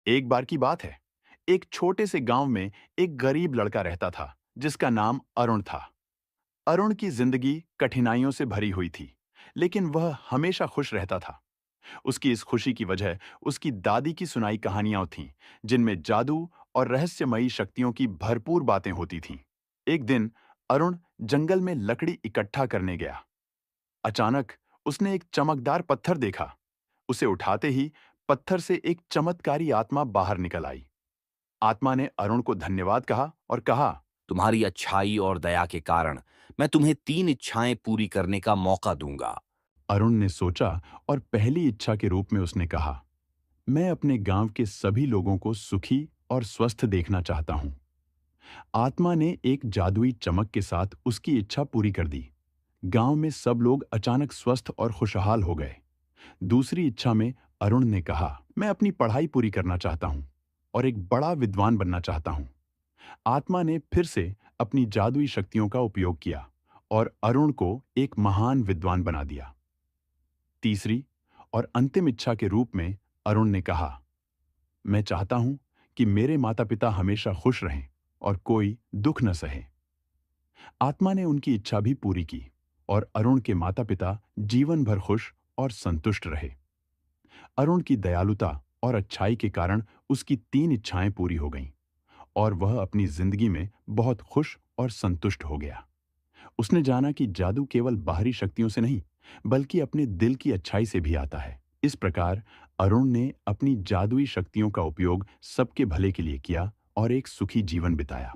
एक बार की बात है। एक छोटे से गांव में एक गरीब लड़का रहता था जिसका नाम अरुण था। अरुण की जिंदगी कठिनाइयों से भरी हुई थी, लेकिन वह हमेशा खुश रहता था। उसकी इस खुशी की वजह उसकी दादी की सुनाई कहानियां थीं, जिनमें जादू और रहस्यमयी शक्तियों की भरपूर बातें होती थीं। एक दिन अरुण जंगल में लकड़ी इकट्ठा करने गया। अचानक उसने एक चमकदार पत्थर देखा। उसे उठाते ही पत्थर से एक चमत्कारी आत्मा बाहर निकल आई। आत्मा ने अरुण को धन्यवाद कहा और कहा, तुम्हारी अच्छाई और दया के कारण मैं तुम्हें 3 इच्छाएं पूरी करने का मौका दूंगा। अरुण ने सोचा और पहली इच्छा के रूप में उसने कहा, मैं अपने गांव के सभी लोगों को सुखी और स्वस्थ देखना चाहता हूं। आत्मा ने एक जादुई चमक के साथ उसकी इच्छा पूरी कर दी। गांव में सब लोग अचानक स्वस्थ और खुशहाल हो गए। दूसरी इच्छा में अरुण ने कहा, मैं अपनी पढ़ाई पूरी करना चाहता हूं और एक बड़ा विद्वान बनना चाहता हूं। आत्मा ने फिर से अपनी जादुई शक्तियों का उपयोग किया और अरुण को एक महान विद्वान बना दिया। तीसरी और अंतिम इच्छा के रूप में अरुण ने कहा, मैं चाहता हूं कि मेरे माता पिता हमेशा खुश रहें और कोई दुख न सहे। आत्मा ने उनकी इच्छा भी पूरी की और अरुण के माता पिता जीवन भर खुश और संतुष्ट रहे। अरुण की दयालुता और अच्छाई के कारण उसकी 3 इच्छाएं पूरी हो गईं और वह अपनी जिंदगी में बहुत खुश और संतुष्ट हो गया। उसने जाना कि जादू केवल बाहरी शक्तियों से नहीं, बल्कि अपने दिल की अच्छाई से भी आता है। इस प्रकार अरुण ने अपनी जादुई शक्तियों का उपयोग सबके भले के लिए किया और एक सुखी जीवन बिताया।